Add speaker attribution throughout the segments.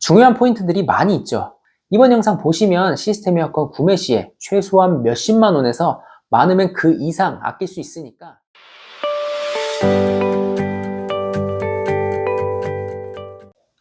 Speaker 1: 중요한 포인트들이 많이 있죠. 이번 영상 보시면 시스템 에어컨 구매 시에 최소한 몇십만 원에서 많으면 그 이상 아낄 수 있으니까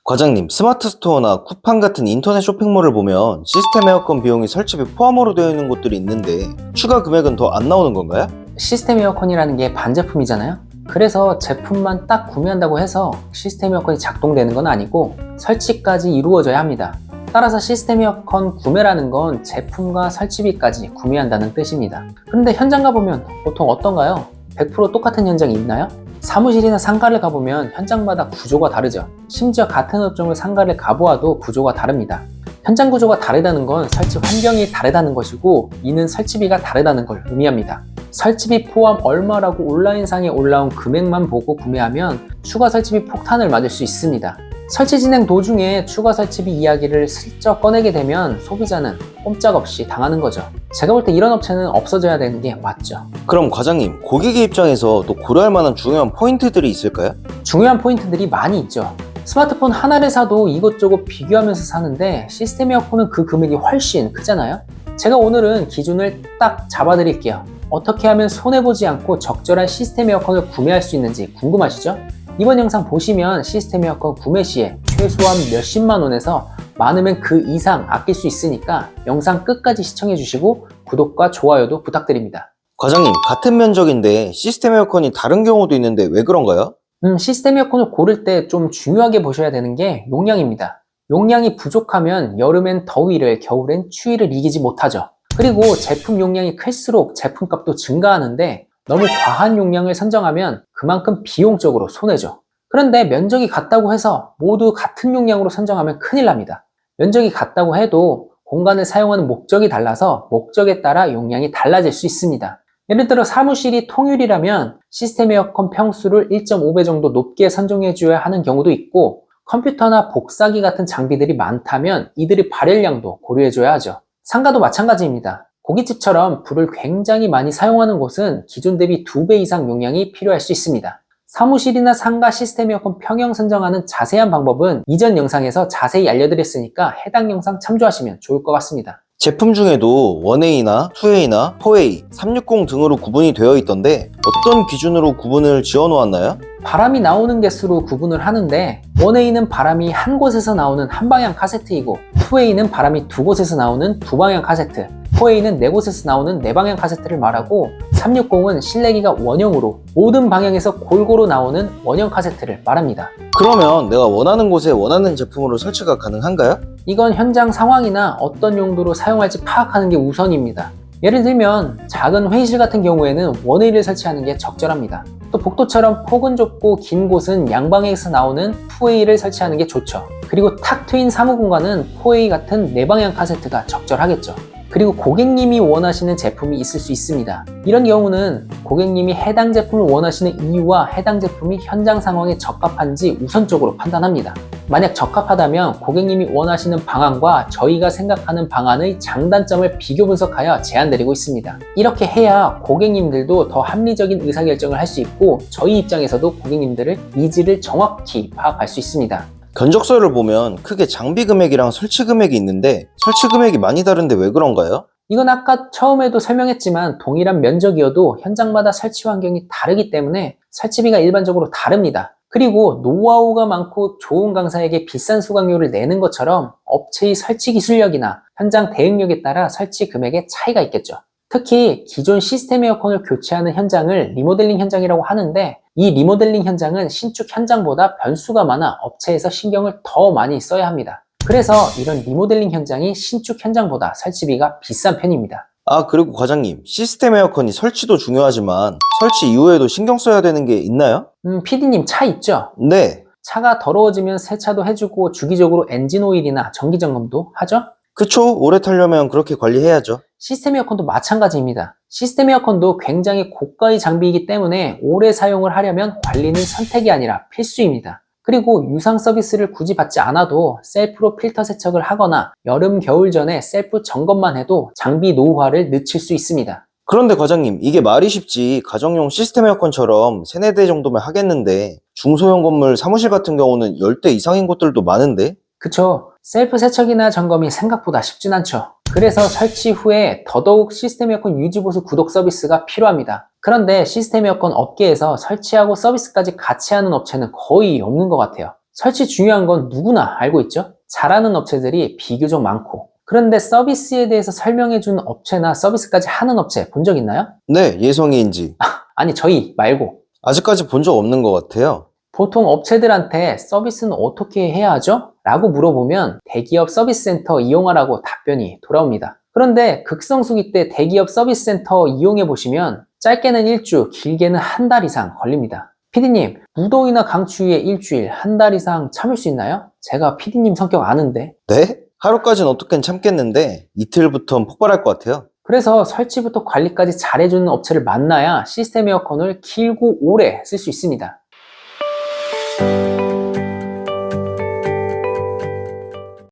Speaker 2: 과장님, 스마트 스토어나 쿠팡 같은 인터넷 쇼핑몰을 보면 시스템 에어컨 비용이 설치비 포함으로 되어 있는 곳들이 있는데 추가 금액은 더 안 나오는 건가요?
Speaker 1: 시스템 에어컨이라는 게 반제품이잖아요. 그래서 제품만 딱 구매한다고 해서 시스템 에어컨이 작동되는 건 아니고 설치까지 이루어져야 합니다. 따라서 시스템 에어컨 구매라는 건 제품과 설치비까지 구매한다는 뜻입니다. 그런데 현장 가보면 보통 어떤가요? 100% 똑같은 현장이 있나요? 사무실이나 상가를 가보면 현장마다 구조가 다르죠. 심지어 같은 업종을 상가를 가보아도 구조가 다릅니다. 현장 구조가 다르다는 건 설치 환경이 다르다는 것이고, 이는 설치비가 다르다는 걸 의미합니다. 설치비 포함 얼마라고 온라인상에 올라온 금액만 보고 구매하면 추가 설치비 폭탄을 맞을 수 있습니다. 설치 진행 도중에 추가 설치비 이야기를 슬쩍 꺼내게 되면 소비자는 꼼짝없이 당하는 거죠. 제가 볼 때 이런 업체는 없어져야 되는 게 맞죠.
Speaker 2: 그럼 과장님, 고객의 입장에서 또 고려할 만한 중요한 포인트들이 있을까요?
Speaker 1: 중요한 포인트들이 많이 있죠. 스마트폰 하나를 사도 이것저것 비교하면서 사는데 시스템 에어컨은 그 금액이 훨씬 크잖아요. 제가 오늘은 기준을 딱 잡아드릴게요. 어떻게 하면 손해보지 않고 적절한 시스템 에어컨을 구매할 수 있는지 궁금하시죠? 이번 영상 보시면 시스템 에어컨 구매 시에 최소한 몇십만 원에서 많으면 그 이상 아낄 수 있으니까 영상 끝까지 시청해 주시고 구독과 좋아요도 부탁드립니다.
Speaker 2: 과장님, 같은 면적인데 시스템 에어컨이 다른 경우도 있는데 왜 그런가요?
Speaker 1: 시스템 에어컨을 고를 때 좀 중요하게 보셔야 되는 게 용량입니다. 용량이 부족하면 여름엔 더위를, 겨울엔 추위를 이기지 못하죠. 그리고 제품 용량이 클수록 제품값도 증가하는데 너무 과한 용량을 선정하면 그만큼 비용적으로 손해죠. 그런데 면적이 같다고 해서 모두 같은 용량으로 선정하면 큰일 납니다. 면적이 같다고 해도 공간을 사용하는 목적이 달라서 목적에 따라 용량이 달라질 수 있습니다. 예를 들어 사무실이 통유리라면 시스템 에어컨 평수를 1.5배 정도 높게 선정해 줘야 하는 경우도 있고, 컴퓨터나 복사기 같은 장비들이 많다면 이들의 발열량도 고려해 줘야 하죠. 상가도 마찬가지입니다. 고깃집처럼 불을 굉장히 많이 사용하는 곳은 기존 대비 2배 이상 용량이 필요할 수 있습니다. 사무실이나 상가 시스템 에어컨 평형 선정하는 자세한 방법은 이전 영상에서 자세히 알려드렸으니까 해당 영상 참조하시면 좋을 것 같습니다.
Speaker 2: 제품 중에도 1A나 2A나 4A, 360 등으로 구분이 되어 있던데 어떤 기준으로 구분을 지어 놓았나요?
Speaker 1: 바람이 나오는 개수로 구분을 하는데 1A는 바람이 한 곳에서 나오는 한 방향 카세트이고 2A는 바람이 두 곳에서 나오는 두 방향 카세트, 4A는 네 곳에서 나오는 네 방향 카세트를 말하고 360은 실내기가 원형으로 모든 방향에서 골고루 나오는 원형 카세트를 말합니다.
Speaker 2: 그러면 내가 원하는 곳에 원하는 제품으로 설치가 가능한가요?
Speaker 1: 이건 현장 상황이나 어떤 용도로 사용할지 파악하는 게 우선입니다. 예를 들면 작은 회의실 같은 경우에는 1A를 설치하는 게 적절합니다. 또 복도처럼 폭은 좁고 긴 곳은 양방향에서 나오는 2A를 설치하는 게 좋죠. 그리고 탁 트인 사무 공간은 4A 같은 네 방향 카세트가 적절하겠죠. 그리고 고객님이 원하시는 제품이 있을 수 있습니다. 이런 경우는 고객님이 해당 제품을 원하시는 이유와 해당 제품이 현장 상황에 적합한지 우선적으로 판단합니다. 만약 적합하다면 고객님이 원하시는 방안과 저희가 생각하는 방안의 장단점을 비교 분석하여 제안드리고 있습니다. 이렇게 해야 고객님들도 더 합리적인 의사결정을 할 수 있고 저희 입장에서도 고객님들의 니즈를 정확히 파악할 수 있습니다.
Speaker 2: 견적서를 보면 크게 장비 금액이랑 설치 금액이 있는데 설치 금액이 많이 다른데 왜 그런가요?
Speaker 1: 이건 아까 처음에도 설명했지만 동일한 면적이어도 현장마다 설치 환경이 다르기 때문에 설치비가 일반적으로 다릅니다. 그리고 노하우가 많고 좋은 강사에게 비싼 수강료를 내는 것처럼 업체의 설치 기술력이나 현장 대응력에 따라 설치 금액에 차이가 있겠죠. 특히 기존 시스템 에어컨을 교체하는 현장을 리모델링 현장이라고 하는데, 이 리모델링 현장은 신축 현장보다 변수가 많아 업체에서 신경을 더 많이 써야 합니다. 그래서 이런 리모델링 현장이 신축 현장보다 설치비가 비싼 편입니다.
Speaker 2: 그리고 과장님, 시스템 에어컨이 설치도 중요하지만 설치 이후에도 신경 써야 되는 게 있나요?
Speaker 1: PD님 차 있죠?
Speaker 2: 네.
Speaker 1: 차가 더러워지면 세차도 해주고 주기적으로 엔진 오일이나 정기 점검도 하죠?
Speaker 2: 그쵸? 오래 타려면 그렇게 관리해야죠.
Speaker 1: 시스템 에어컨도 마찬가지입니다. 시스템 에어컨도 굉장히 고가의 장비이기 때문에 오래 사용을 하려면 관리는 선택이 아니라 필수입니다. 그리고 유상 서비스를 굳이 받지 않아도 셀프로 필터 세척을 하거나 여름, 겨울 전에 셀프 점검만 해도 장비 노후화를 늦출 수 있습니다.
Speaker 2: 그런데 과장님, 이게 말이 쉽지 가정용 시스템 에어컨처럼 3-4대 정도면 하겠는데 중소형 건물 사무실 같은 경우는 10대 이상인 곳들도 많은데?
Speaker 1: 그쵸. 셀프 세척이나 점검이 생각보다 쉽진 않죠. 그래서 설치 후에 더더욱 시스템 에어컨 유지보수 구독 서비스가 필요합니다. 그런데 시스템 에어컨 업계에서 설치하고 서비스까지 같이 하는 업체는 거의 없는 것 같아요. 설치 중요한 건 누구나 알고 있죠? 잘하는 업체들이 비교적 많고, 그런데 서비스에 대해서 설명해주는 업체나 서비스까지 하는 업체 본 적 있나요?
Speaker 2: 네, 예성이인지.
Speaker 1: 아니, 저희 말고.
Speaker 2: 아직까지 본 적 없는 것 같아요.
Speaker 1: 보통 업체들한테 서비스는 어떻게 해야 하죠? 라고 물어보면 대기업 서비스 센터 이용하라고 답변이 돌아옵니다. 그런데 극성수기 때 대기업 서비스 센터 이용해 보시면 짧게는 일주, 길게는 한 달 이상 걸립니다. 피디님, 무더위나 강추위에 일주일, 한 달 이상 참을 수 있나요? 제가 피디님 성격 아는데.
Speaker 2: 네? 하루까지는 어떻게든 참겠는데 이틀부터는 폭발할 것 같아요.
Speaker 1: 그래서 설치부터 관리까지 잘해주는 업체를 만나야 시스템 에어컨을 길고 오래 쓸 수 있습니다.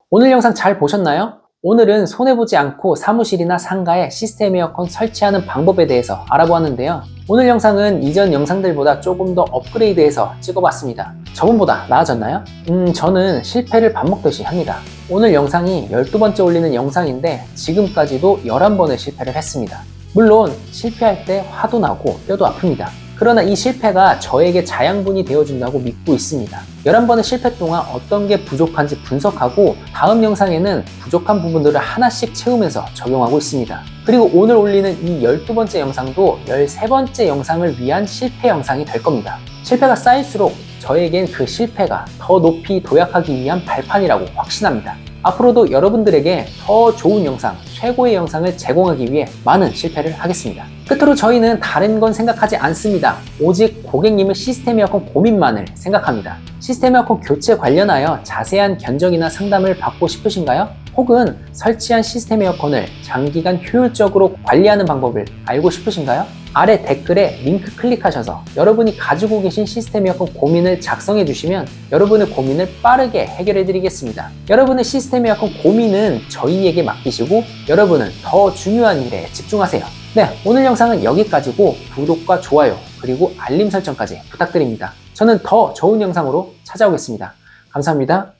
Speaker 1: 오늘 영상 잘 보셨나요? 오늘은 손해보지 않고 사무실이나 상가에 시스템 에어컨 설치하는 방법에 대해서 알아보았는데요. 오늘 영상은 이전 영상들보다 조금 더 업그레이드해서 찍어봤습니다. 저번보다 나아졌나요? 저는 실패를 밥 먹듯이 합니다. 오늘 영상이 12번째 올리는 영상인데 지금까지도 11번의 실패를 했습니다. 물론 실패할 때 화도 나고 뼈도 아픕니다. 그러나 이 실패가 저에게 자양분이 되어준다고 믿고 있습니다. 11번의 실패 동안 어떤 게 부족한지 분석하고 다음 영상에는 부족한 부분들을 하나씩 채우면서 적용하고 있습니다. 그리고 오늘 올리는 이 12번째 영상도 13번째 영상을 위한 실패 영상이 될 겁니다. 실패가 쌓일수록 저에겐 그 실패가 더 높이 도약하기 위한 발판이라고 확신합니다. 앞으로도 여러분들에게 더 좋은 영상, 최고의 영상을 제공하기 위해 많은 실패를 하겠습니다. 끝으로 저희는 다른 건 생각하지 않습니다. 오직 고객님의 시스템 에어컨 고민만을 생각합니다. 시스템 에어컨 교체 관련하여 자세한 견적이나 상담을 받고 싶으신가요? 혹은 설치한 시스템 에어컨을 장기간 효율적으로 관리하는 방법을 알고 싶으신가요? 아래 댓글에 링크 클릭하셔서 여러분이 가지고 계신 시스템 에어컨 고민을 작성해 주시면 여러분의 고민을 빠르게 해결해 드리겠습니다. 여러분의 시스템 에어컨 고민은 저희에게 맡기시고 여러분은 더 중요한 일에 집중하세요. 네, 오늘 영상은 여기까지고 구독과 좋아요 그리고 알림 설정까지 부탁드립니다. 저는 더 좋은 영상으로 찾아오겠습니다. 감사합니다.